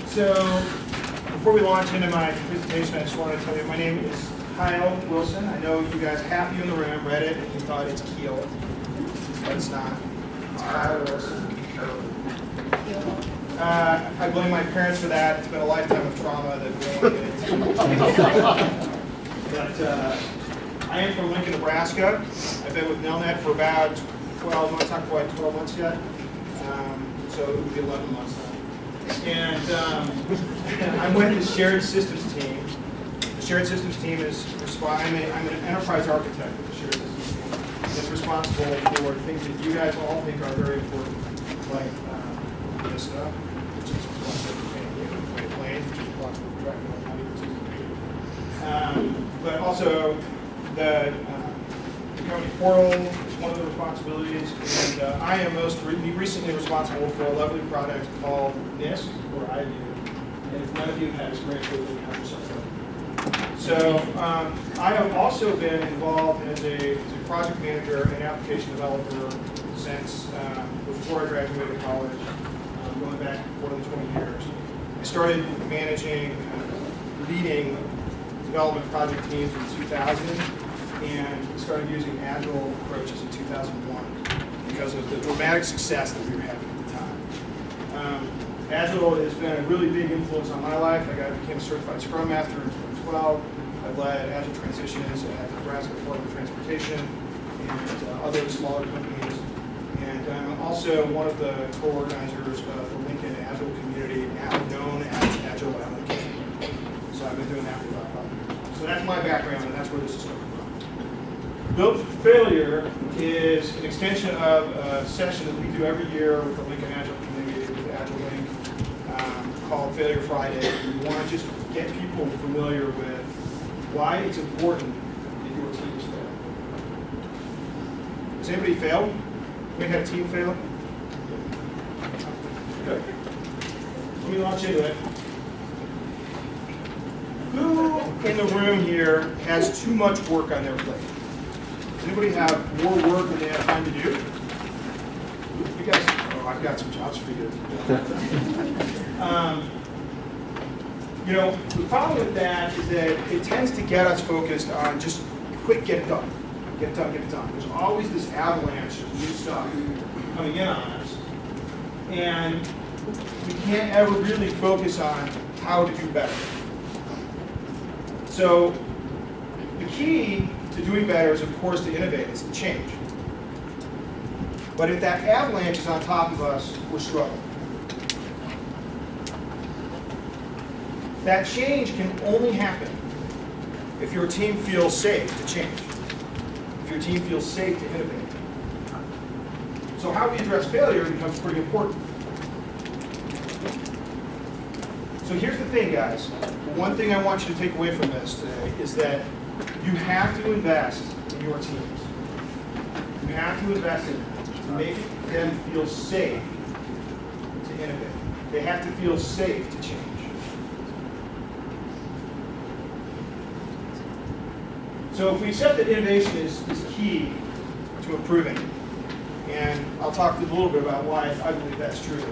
So before we launch into my presentation, I just want to tell you my name is Kyle Wilson. I know you guys, half of you in the room read it and you thought it's Keel, but it's not. It's Kyle Wilson. I blame my parents for that. It's been a lifetime of trauma that we won't get into. But I am from Lincoln, Nebraska. I've been with Nelnet for about 12 months, not quite 12 months yet. So it would be 11 months now. And I'm with the Shared Systems team. The Shared Systems team is I'm an enterprise architect with the Shared Systems team. That's responsible for things that you guys all think are very important, like this stuff, which is responsible for Great Plains, which is responsible for tracking all the but also the company portal is one of the responsibilities, and I am most recently responsible for a lovely product called NIST, or IView. And if none of you have experience with it, have yourself done. So I have also been involved as a project manager and application developer since before I graduated college, going back more than 20 years. I started managing, leading development project teams in 2000. And started using Agile approaches in 2001 because of the dramatic success that we were having at the time. Agile has been a really big influence on my life. I became a certified Scrum Master in 2012. I've led Agile transitions at the Nebraska Department of Transportation and other smaller companies. And I'm also one of the co-organizers of the Lincoln Agile community, now known as Agile LMK. So I've been doing that for about 5 years. So that's my background, and that's where this is coming from. Built for Failure is an extension of a session that we do every year with the Lincoln Agile community, with Agile Link, called Failure Friday. We want to just get people familiar with why it's important that your teams fail. Has anybody failed? Anybody had a team fail? Good. Let me launch into it. Who in the room here has too much work on their plate? Does anybody have more work than they have time to do? You guys, I've got some jobs for you. The problem with that is that it tends to get us focused on just quick, get it done. Get it done, get it done. There's always this avalanche of new stuff coming in on us. And we can't ever really focus on how to do better. So the key to doing better is, of course, to innovate. It's to change. But if that avalanche is on top of us, we're struggling. That change can only happen if your team feels safe to change. If your team feels safe to innovate. So how we address failure becomes pretty important. So here's the thing, guys. The one thing I want you to take away from this today is that you have to invest in your teams. You have to invest in them to make them feel safe to innovate. They have to feel safe to change. So if we accept that innovation is key to improving, and I'll talk a little bit about why I believe that's true.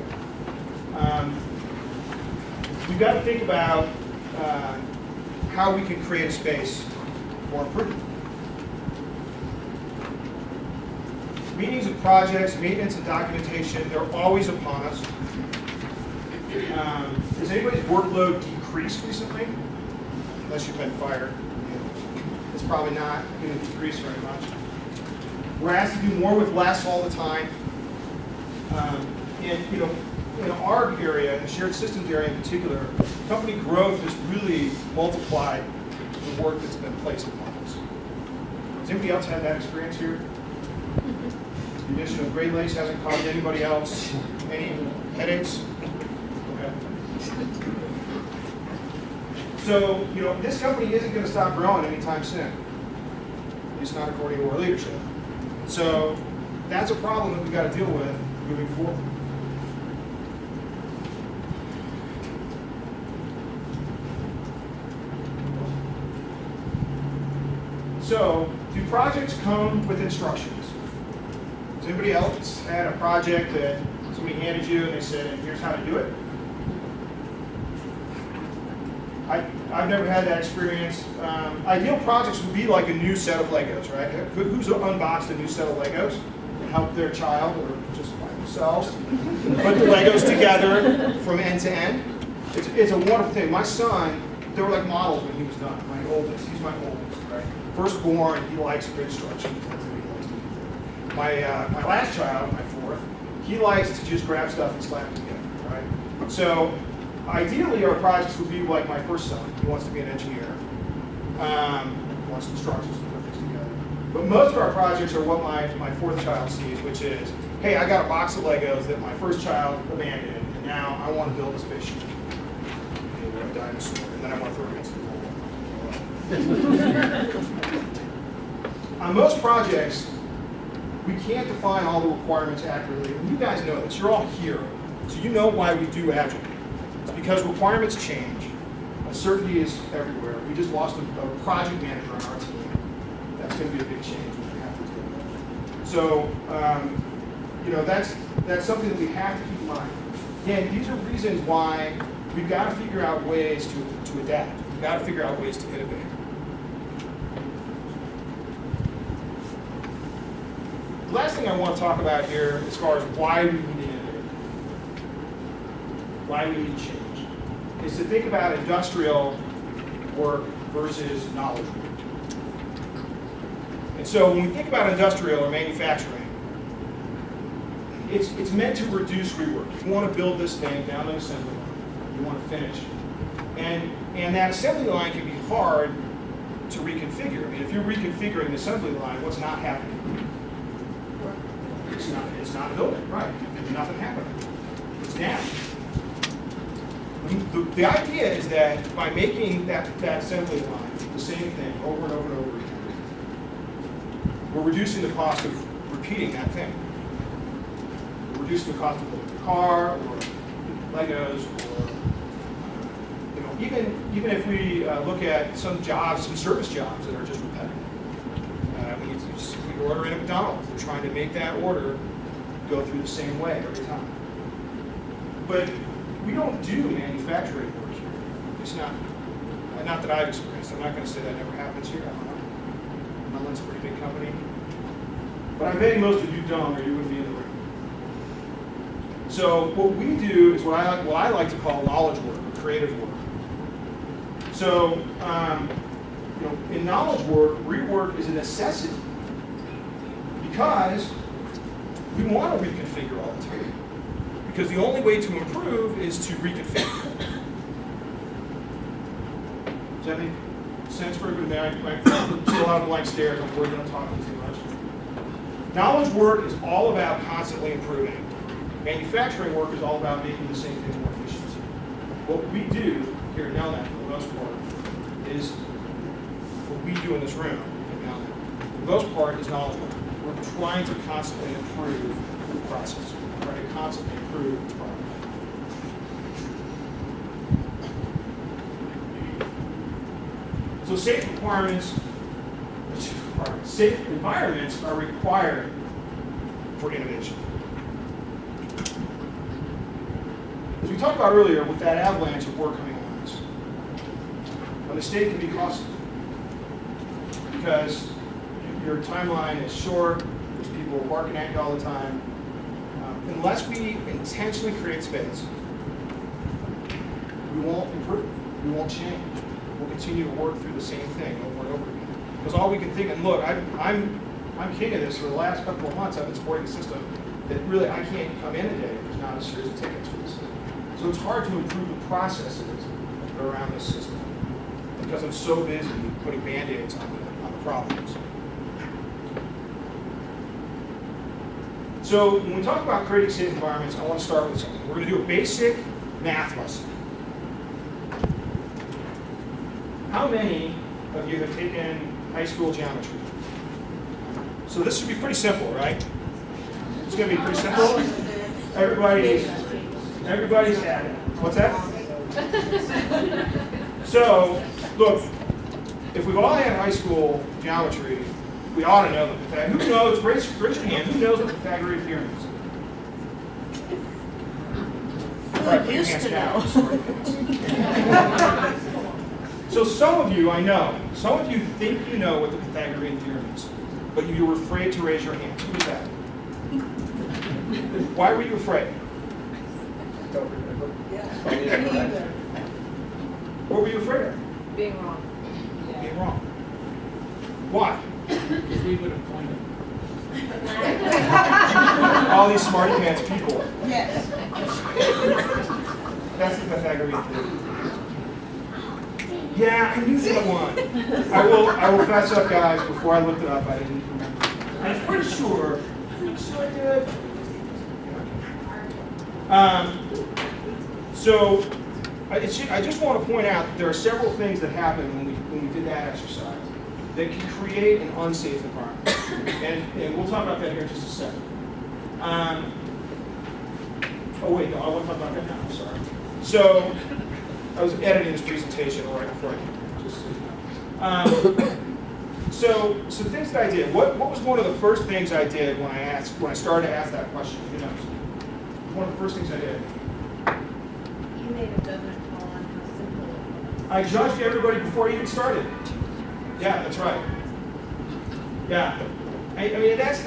We've got to think about how we can create a space for improvement. Meetings and projects, maintenance and documentation, they're always upon us. Has anybody's workload decreased recently? Unless you've been fired. It's probably not going to decrease very much. We're asked to do more with less all the time. And in our area, in the shared systems area in particular, company growth has really multiplied the work that's been placed upon us. Has anybody else had that experience here? The addition of Great Lakes hasn't caused anybody else any headaches? Okay. So, this company isn't going to stop growing anytime soon. At least not according to our leadership. So, that's a problem that we've got to deal with moving forward. So, do projects come with instructions? Has anybody else had a project that somebody handed you and they said, and here's how to do it. I've never had that experience. Ideal projects would be like a new set of Legos, right? Who's unboxed a new set of Legos and helped their child or just by themselves put the Legos together from end to end? It's a wonderful thing. My son, they were like models when he was done. My oldest, he's my oldest, right? Firstborn, he likes good instructions. That's what he likes to do. My last child, my fourth, he likes to just grab stuff and slap it together, right? So ideally, our projects would be like my first son. He wants to be an engineer. Wants instructions to put things together. But most of our projects are what my fourth child sees, which is, hey, I got a box of Legos that my first child abandoned, and now I want to build a spaceship. Or a dinosaur, and then I want to throw it against the wall. On most projects, we can't define all the requirements accurately. And you guys know this. You're all here. So you know why we do Agile. It's because requirements change. Uncertainty is everywhere. We just lost a project manager on our team. That's going to be a big change we have to deal with. So, that's something that we have to keep in mind. Again, these are reasons why we've got to figure out ways to adapt. We've got to figure out ways to innovate. The last thing I want to talk about here, as far as why we need to innovate, why we need change, is to think about industrial work versus knowledge work. And so when we think about industrial or manufacturing, it's meant to reduce rework. You want to build this thing down to an assembly line. You want to finish. And that assembly line can be hard to reconfigure. I mean, if you're reconfiguring the assembly line, what's not happening? It's not building, right? Nothing happening. It's down. The idea is that by making that assembly line the same thing over and over and over again, we're reducing the cost of repeating that thing. We're reducing the cost of building a car or Legos, or even if we look at some jobs, some service jobs that are just repetitive. We order in at McDonald's. They're trying to make that order go through the same way every time. But we don't do manufacturing work here. It's not that I've experienced. I'm not going to say that never happens here. I don't know. Melon's a pretty big company. But I'm betting most of you don't, or you wouldn't be in the room. So what we do is what I like to call knowledge work or creative work. So in knowledge work, rework is a necessity because we want to reconfigure all the time. Because the only way to improve is to reconfigure. Does that make sense for everybody? I see a lot of blank stares. I'm worried I'm talking too much. Knowledge work is all about constantly improving. Manufacturing work is all about making the same thing more efficient. What we do here at Nelnet, for the most part, is what we do in this room at Nelnet. For the most part, is knowledge work. We're trying to constantly improve the process. We're trying to constantly improve the product. So safe environments are required for innovation. As we talked about earlier, with that avalanche of work coming on us, a mistake can be costly because your timeline is short, there's people barking at you all the time. Unless we intentionally create space, we won't improve, we won't change. We'll continue to work through the same thing over and over again. Because all we can think, and look, I'm king of this. For the last couple of months, I've been supporting a system that really I can't come in today if there's not a series of tickets for the system. So it's hard to improve the processes that are around this system because I'm so busy putting Band-Aids on the problems. So when we talk about creating safe environments, I want to start with something. We're going to do a basic math lesson. How many of you have taken high school geometry? So this should be pretty simple, right? It's going to be pretty simple. Everybody's at it. What's that? So, look, if we've all had high school geometry, we ought to know the Pythagorean. Who knows? Raise your hand. Who knows what the Pythagorean theorem is? Right, used to know. So some of you, I know, some of you think you know what the Pythagorean theorem is, but you were afraid to raise your hand. Who was that? Why were you afraid? Don't remember. What were you afraid of? Being wrong. Being wrong. Why? Because we would have pointed. All these smarty pants people. Yes. That's the Pythagorean theorem. Yeah, I knew that one. I will fess up, guys. Before I looked it up, I didn't remember. I was pretty sure. So I did. So I just want to point out that there are several things that happen when we did that exercise that can create an unsafe environment, and we'll talk about that here in just a second. Oh wait, no, I want to talk about that now. I'm sorry. So I was editing this presentation right before I came. Just so things that I did. What was one of the first things I did when I started to ask that question? Who knows? One of the first things I did. You made a judgment call on how simple it was. I judged everybody before I even started. Yeah, that's right. Yeah, I mean that's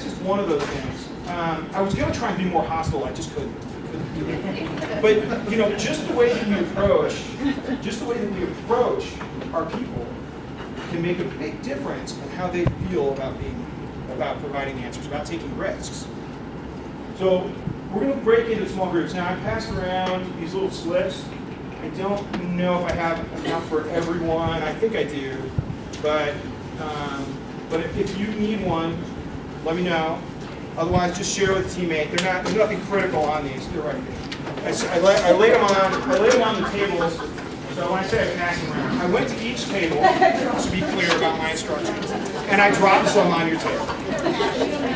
just one of those things. I was going to try and be more hostile. I just couldn't. But you know, just the way that we approach our people can make a big difference in how they feel about providing answers, about taking risks. So we're going to break into small groups. Now I passed around these little slips. I don't know if I have enough for everyone. I think I do, but if you need one, let me know. Otherwise, just share with a teammate. There's nothing critical on these. They're right there. I laid them on the tables. So when I say I passed them around, I went to each table to be clear about my instructions, and I dropped some on your table.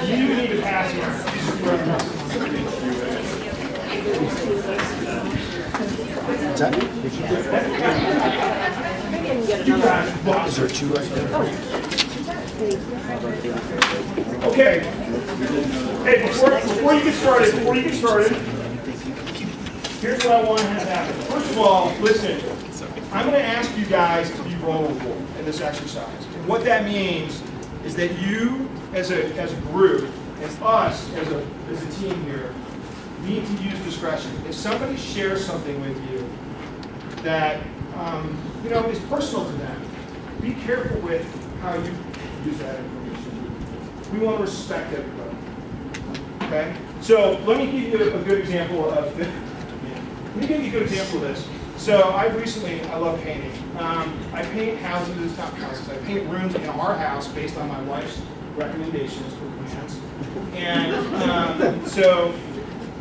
You need to pass them around. You guys, is there two right there? Okay. Hey, before you get started, here's what I want to have happen. First of all, listen. I'm going to ask you guys to be vulnerable in this exercise. And what that means is that you, as a group, and us as a team here, need to use discretion. If somebody shares something with you that is personal to them, be careful with how you use that information. We want to respect everybody. Okay? So let me give you a good example of this. So I love painting. I paint houses, not houses, I paint rooms in our house based on my wife's recommendations for plans. And so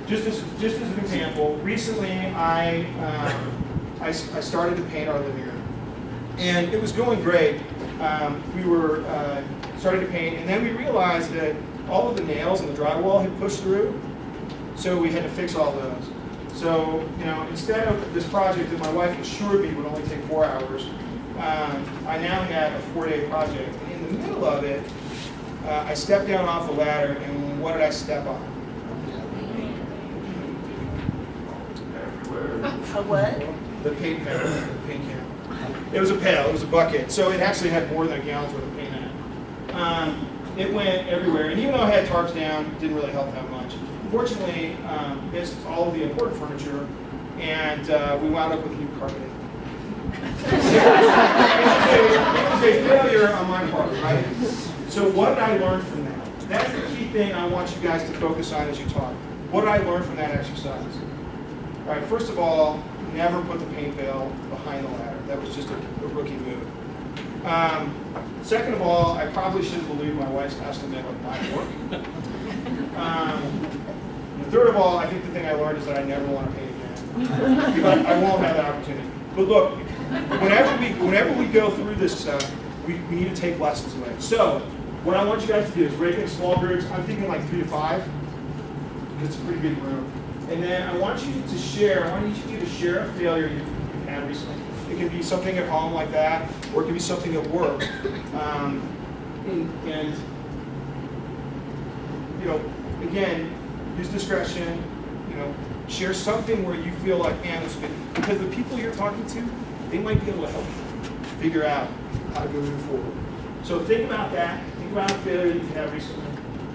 just as an example, recently I started to paint our living room. And it was going great. We were starting to paint, and then we realized that all of the nails in the drywall had pushed through, so we had to fix all those. So, instead of this project that my wife assured me would only take 4 hours, I now had a 4-day project. And in the middle of it, I stepped down off the ladder, and what did I step on? A what? The paint pail, the paint can. It was a pail, it was a bucket, so it actually had more than a gallon's worth of paint in it. It went everywhere, and even though I had tarps down, it didn't really help that much. Fortunately, missed all of the important furniture, and we wound up with new carpeting. It was a failure on my part, right? So what did I learn from that? That's the key thing I want you guys to focus on as you talk. What did I learn from that exercise? All right, first of all, never put the paint pail behind the ladder. That was just a rookie move. Second of all, I probably shouldn't believe my wife's estimate of my work. Third of all, I think the thing I learned is that I never want to paint again. But I won't have that opportunity. But look, whenever we go through this stuff, we need to take lessons away. So what I want you guys to do is break into small groups. I'm thinking like 3 to 5. It's a pretty big room. And then I want you to share, I want each of you to share a failure you've had recently. It can be something at home like that, or it can be something at work. Again, use discretion, share something where you feel like, man, this been, because the people you're talking to, they might be able to help you figure out how to go move forward. So think about that. Think about a failure that you've had recently.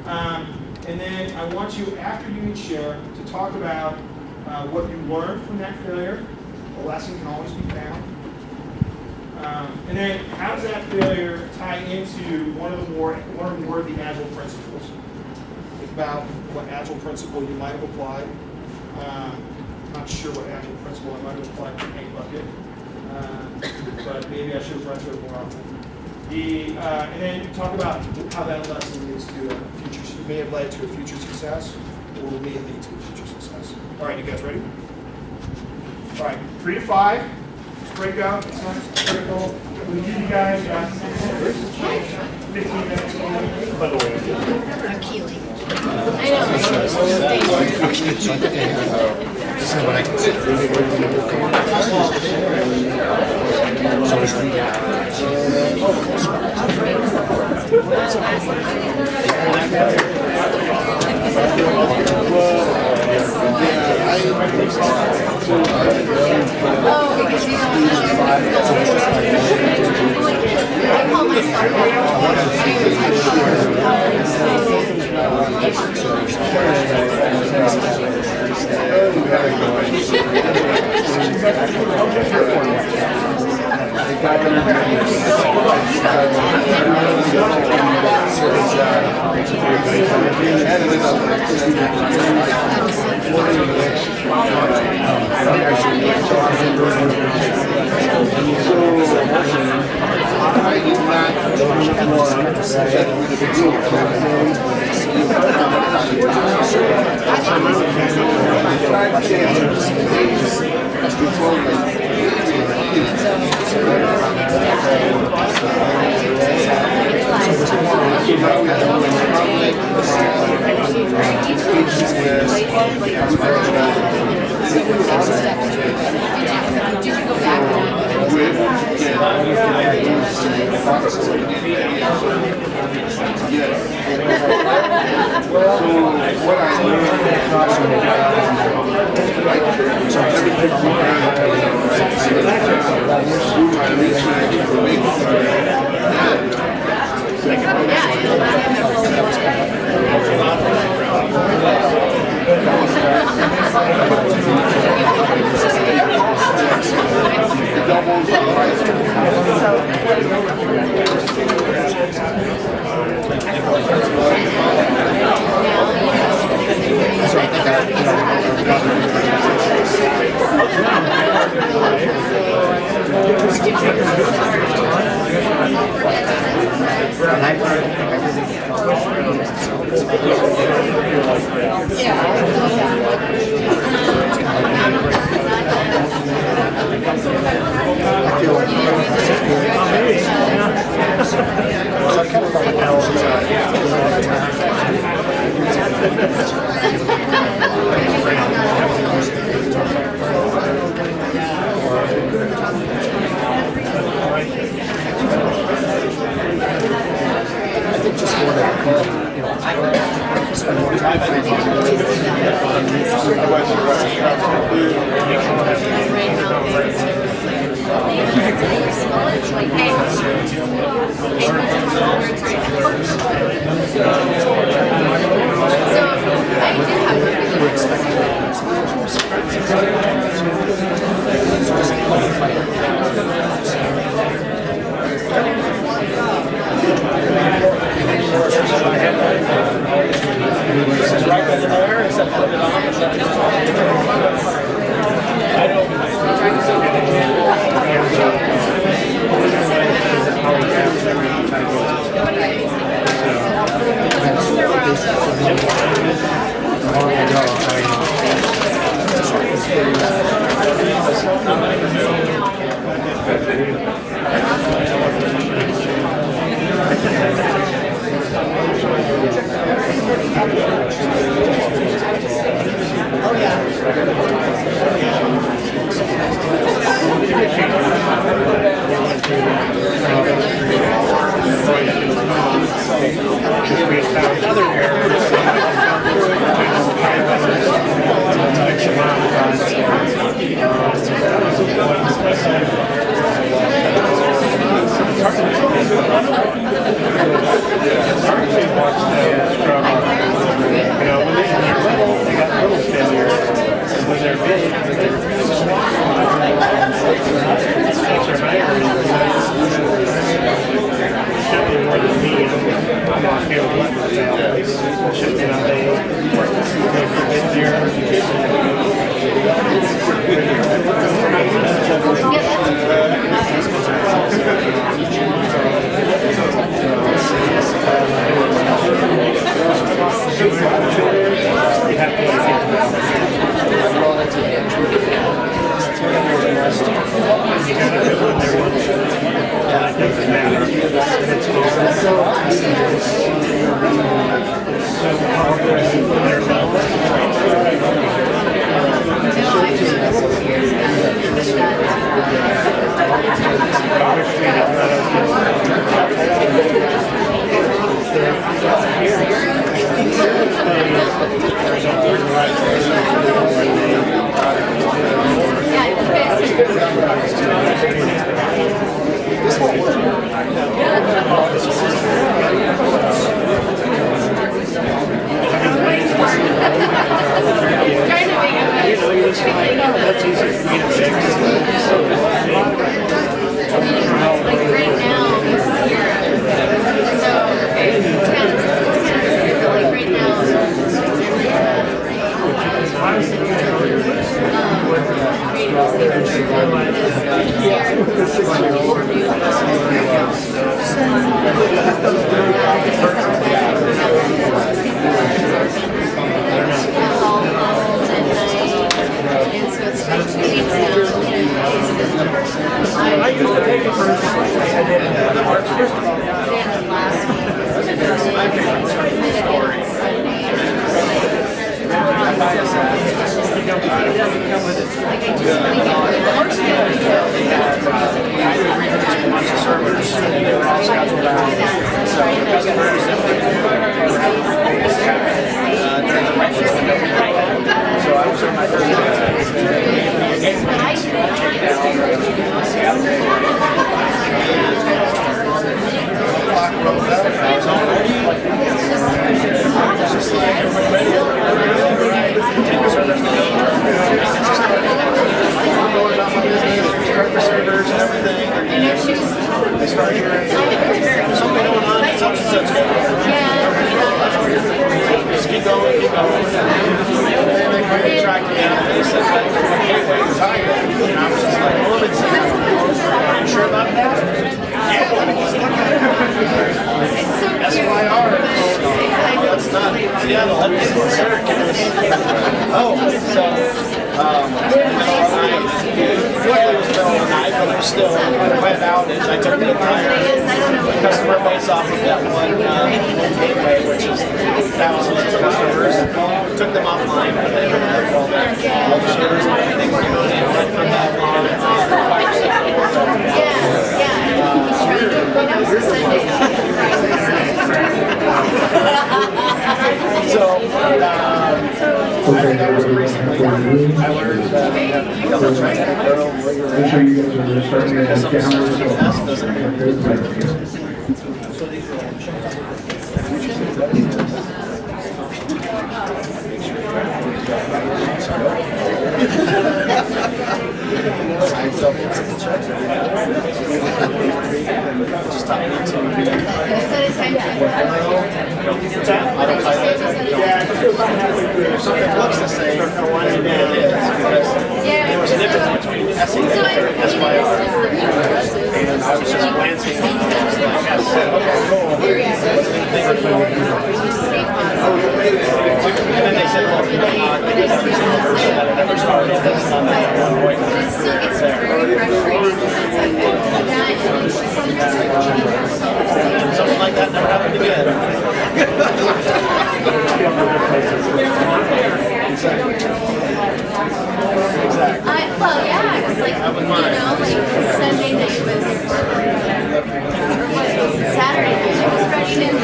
And then I want you, after you each share, to talk about what you learned from that failure. A lesson can always be found. And then how does that failure tie into one or more of the Agile principles? Think about what Agile principle you might have applied. I'm not sure what Agile principle I might have applied to Paint Bucket, but maybe I should have run through it more often. And then talk about how that lesson leads to a future. It may have led to a future success, or may lead to a future success. All right, you guys ready? All right, 3 to 5. Breakout. It's not critical. We'll give you guys 15 minutes. By the way, I'm Keely. I know. So I think I have, this is what I consider. So it's Oh, because you don't know. I call Did you go back? what I Other errors. And so it's been 2 weeks now. I used to take it for last week. servers and everything. And then they start hearing something going on at such and such. Just keep going, keep going. And then they finally tracked me down and they said, hey, wait, you're tired. And I was just like, well, it's are you sure about that? Yeah. SYR. That's not Seattle. That's oh, so. Luckily it was middle of the night, but it was still a wet outage. I took the entire customer base off of that one gateway, which is thousands of customers. Took them offline, but they didn't have all the servers and everything, you know, they went from that long fire that was recently. I learned Make sure you guys are starting to have cameras. just talking to if something looks the same, it is because there was a difference between SEO and SYR. And I was just glancing and I was like, yes, okay, cool. And then they said, well, you know, every single person that had ever started has done that at one point. It still gets very frustrating. It's like that, And something like that never happened again. Exactly. well, yeah, it was like, That was you mine. know, like Sunday night was, or what was it, Saturday night, it was fresh in.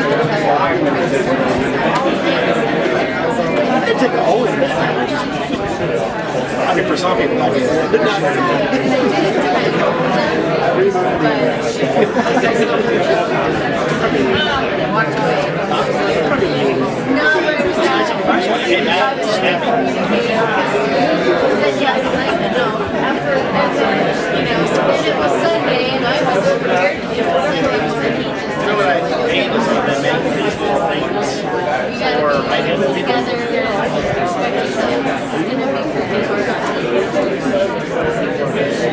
They take a hole in it. I mean, for some people, I mean, It was Sunday and I was over here, you know, you know what I hate is when they make these little things for identity.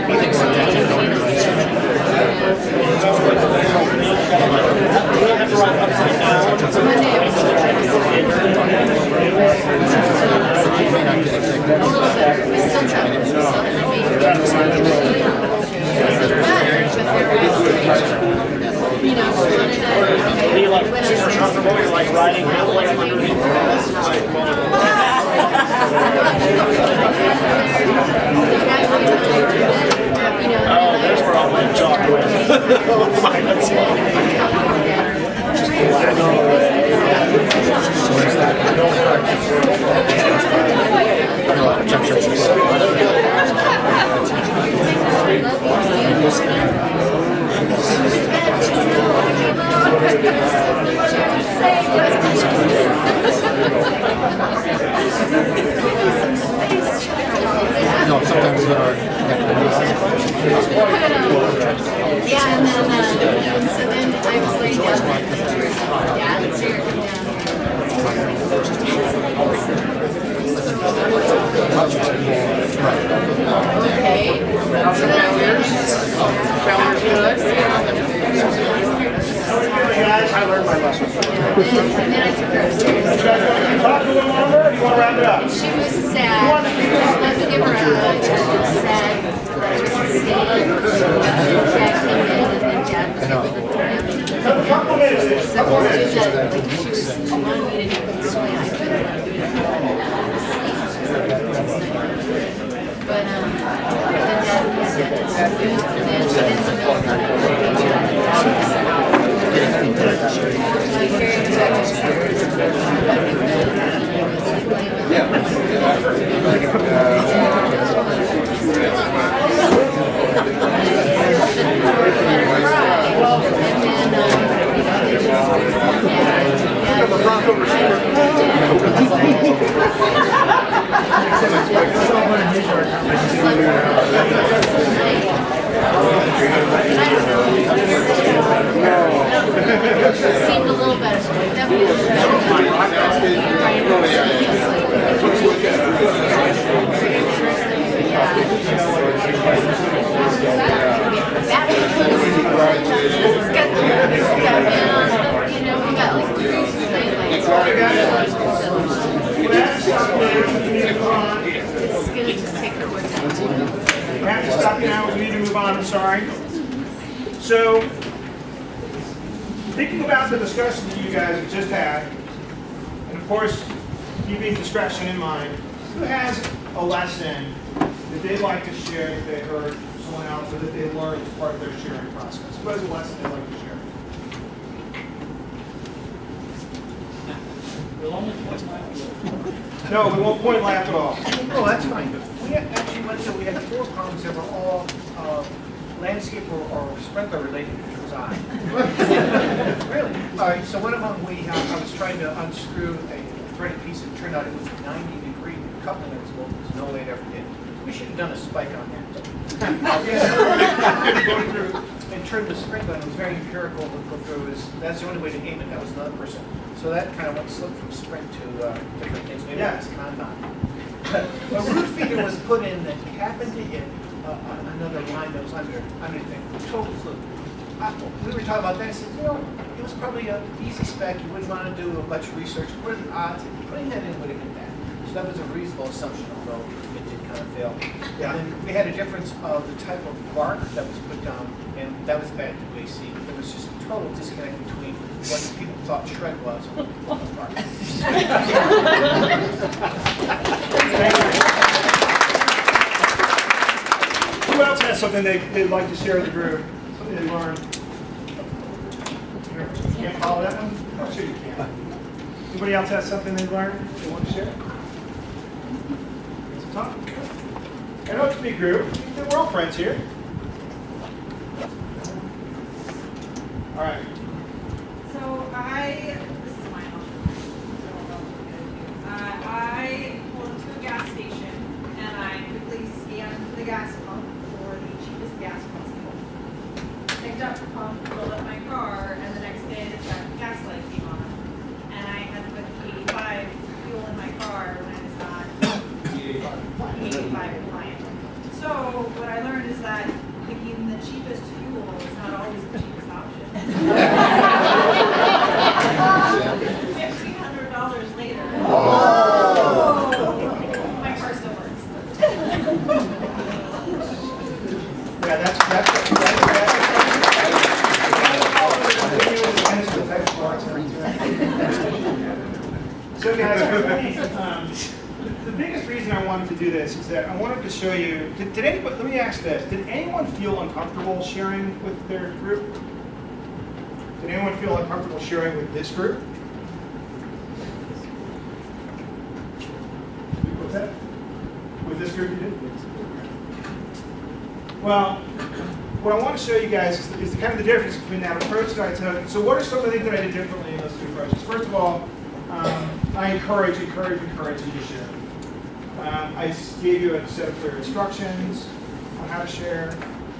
You think sometimes you don't even research it. You have to write upside Are you like super comfortable? You're like riding halfway underneath the grass? Like, oh, there's where all my chalk went. Oh my, that's just No, sometimes you are. yeah, and so then I was laying down yeah, it's here, yeah. Okay. So I learned my lesson. and then I took her upstairs. Talk a little longer, or you want to wrap it up? She was sad. I wanted to give her a hug. She was sad. She was staying. Dad came in, and then Dad was able to A couple minutes. So we'll do that. Like she wanted me to do it this way. I couldn't want to do it. But then Dad good. And seemed a little better. I have to stop you now. We need to move on. I'm sorry. So, thinking about the discussion that you guys have just had, and of course, keeping discretion in mind, who has a lesson that they'd like to share that they heard someone else or that they learned as part of their sharing process? Who has a lesson they'd like to share? We'll only point my No, we won't point and laugh at all. Oh, that's fine. We actually went to, we had 4 problems that were all landscape or sprinkler related, which was I. Really? All right, so one of them, I was trying to unscrew a threaded piece, and it turned out it was a 90-degree coupling that was broken. There's no way it ever did. We should have done a spike on that. Go through and turn the sprinkler, and it was very empirical to go through. That's the only way to aim it. That was another person. So that kind of went slipped from sprint to different things. Maybe Yeah. it's Kanban. A root feeder was put in that happened to hit another line that was under thing. Total fluke. We were talking about that. I said, it was probably an easy spec. You wouldn't want to do much research. What are the odds? Putting that in would have been bad. So that was a reasonable assumption, although it did kind of fail. Yeah. And then we had a difference of the type of bark that was put down, and that was bad to AC. There was just a total disconnect between what people thought shred was and what the bark was. Who else has something they'd like to share with the group? Something they learned? You can't follow that one? Oh, sure you can. Anybody else has something they learned they want to share? Let's talk. I know it's a big group. We're all friends here. All right. So this is my house. I pulled into a gas station and I quickly scanned the gas pump for the cheapest gas possible. Picked up the pump, filled up my car, and the next day the gas light came on. And I had to put 85 fuel in my car when I was not 85 compliant. So what I learned is that picking the cheapest fuel is not always the cheapest option. $1,500 later. Oh. My car still works. Yeah, that's So guys, the biggest reason I wanted to do this is that I wanted to show you, did anybody, let me ask this, did anyone feel uncomfortable sharing with their group? Did anyone feel uncomfortable sharing with this group? What's that? With this group you did? Well, what I want to show you guys is the kind of the difference between that approach that I took. So what are some of the things that I did differently in those two approaches? First of all, I encourage you to share. I gave you a set of clear instructions on how to share.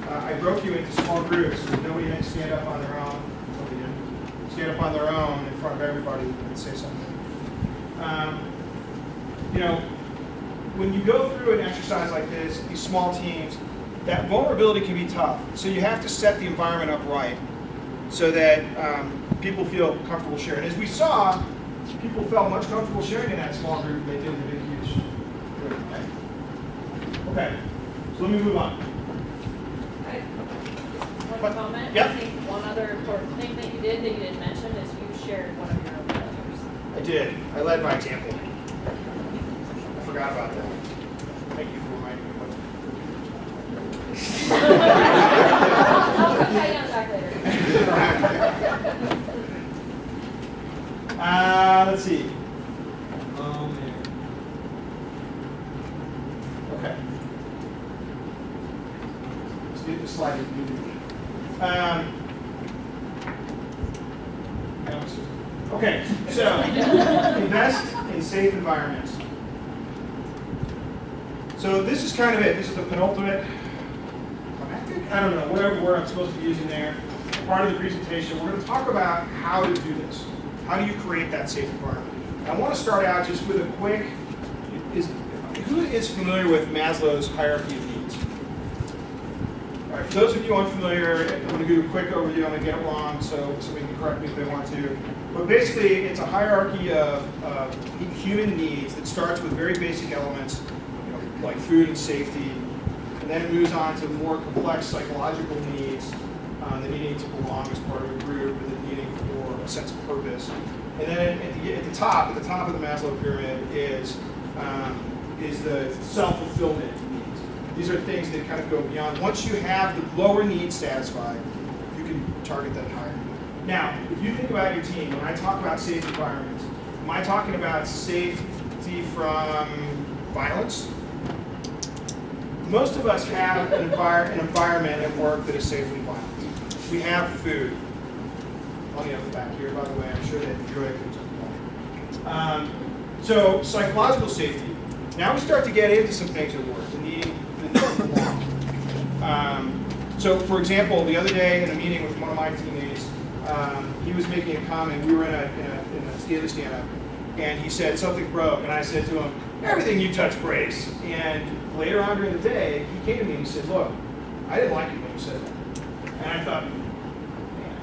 I broke you into small groups so nobody didn't stand up on their own. Nobody didn't stand up on their own in front of everybody and say something. when you go through an exercise like this, these small teams, that vulnerability can be tough. So you have to set the environment up right so that people feel comfortable sharing. As we saw, people felt much comfortable sharing in that small group than they did in the big, huge group. Okay, so let me move on. One comment. Yep. I think one other important thing that you didn't mention is you shared one of your own pictures. I did. I led by example. I forgot about that. Thank you for reminding me. I'll tell you on the back later. Let's see. Okay. Let's get the slide. Okay, so invest in safe environments. So this is kind of it. This is the penultimate, I don't know, whatever word I'm supposed to be using there. Part of the presentation, we're going to talk about how to do this. How do you create that safe environment? I want to start out just with a quick, who is familiar with Maslow's hierarchy of needs? All right, for those of you unfamiliar, I'm going to do a quick overview. I'm going to get it wrong, so somebody can correct me if they want to. But basically, it's a hierarchy of human needs that starts with very basic elements, like food and safety, and then it moves on to more complex psychological needs, the needing to belong as part of a group, and the needing for a sense of purpose. And then at the top of the Maslow pyramid is the self-fulfillment needs. These are things that kind of go beyond. Once you have the lower needs satisfied, you can target that higher. Now, if you think about your team, when I talk about safe environments, am I talking about safety from violence? Most of us have an environment at work that is safe from violence. We have food. I'll get up the back here, by the way. I'm sure that Joy can. So psychological safety. Now we start to get into some things at work. The needing to belong. So, for example, the other day in a meeting with one of my teammates, he was making a comment. We were in a daily stand-up, and he said something broke, and I said to him, "Everything you touch breaks." And later on during the day, he came to me and he said, "Look, I didn't like it when you said that." And I thought, man,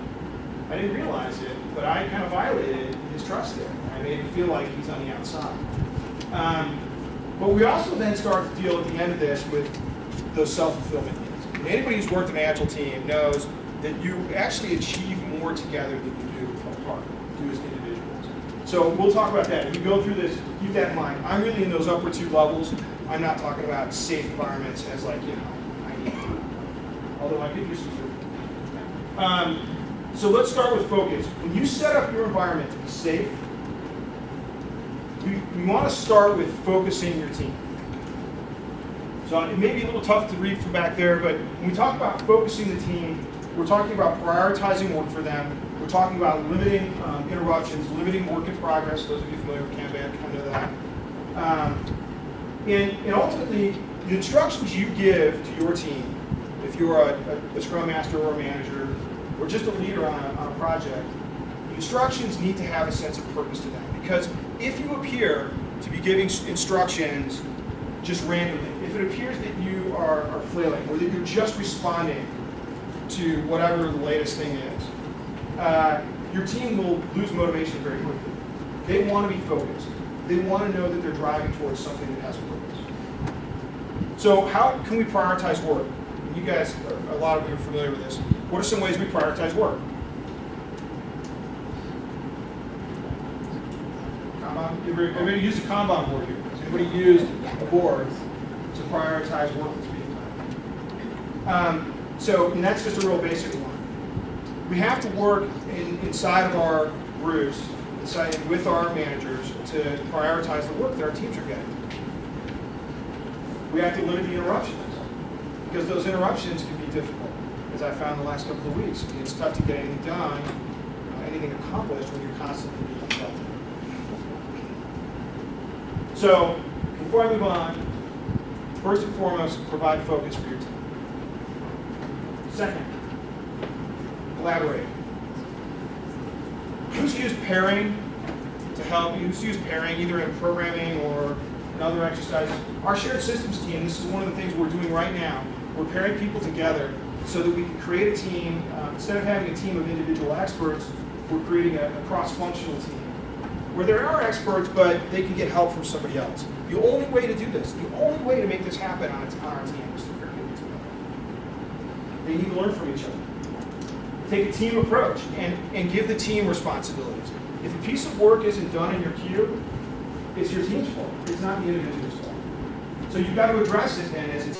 I didn't realize it, but I kind of violated his trust there. I made him feel like he's on the outside. But we also then start to deal at the end of this with those self-fulfillment needs. And anybody who's worked in an Agile team knows that you actually achieve more together than you do apart, do as individuals. So we'll talk about that. If you go through this, keep that in mind. I'm really in those upper two levels. I'm not talking about safe environments as like, I need food. Although I could use some food. So let's start with focus. When you set up your environment to be safe, we want to start with focusing your team. So it may be a little tough to read from back there, but when we talk about focusing the team, we're talking about prioritizing work for them. We're talking about limiting interruptions, limiting work in progress. Those of you familiar with Kanban kind of know that. And ultimately, the instructions you give to your team, if you're a Scrum Master or a manager, or just a leader on a project, the instructions need to have a sense of purpose to them. Because if you appear to be giving instructions just randomly, if it appears that you are flailing, or that you're just responding to whatever the latest thing is, your team will lose motivation very quickly. They want to be focused. They want to know that they're driving towards something that has purpose. So how can we prioritize work? You guys, a lot of you are familiar with this. What are some ways we prioritize work? Kanban? Everybody used a Kanban board here. Has anybody used a board to prioritize work that's being done? And that's just a real basic one. We have to work inside of our groups, with our managers, to prioritize the work that our teams are getting. We have to limit the interruptions, because those interruptions can be difficult, as I found the last couple of weeks. It's tough to get anything done, anything accomplished when you're constantly being interrupted. So, before I move on, first and foremost, provide focus for your team. Second, collaborate. Who's used pairing to help? Who's used pairing either in programming or and other exercises. Our shared systems team, this is one of the things we're doing right now. We're pairing people together so that we can create a team. Instead of having a team of individual experts, we're creating a cross-functional team where there are experts, but they can get help from somebody else. The only way to do this, the only way to make this happen on our team is to pair people together. They need to learn from each other. Take a team approach and give the team responsibilities. If a piece of work isn't done in your queue, it's your team's fault. It's not the individual's fault. So you've got to address it then as it's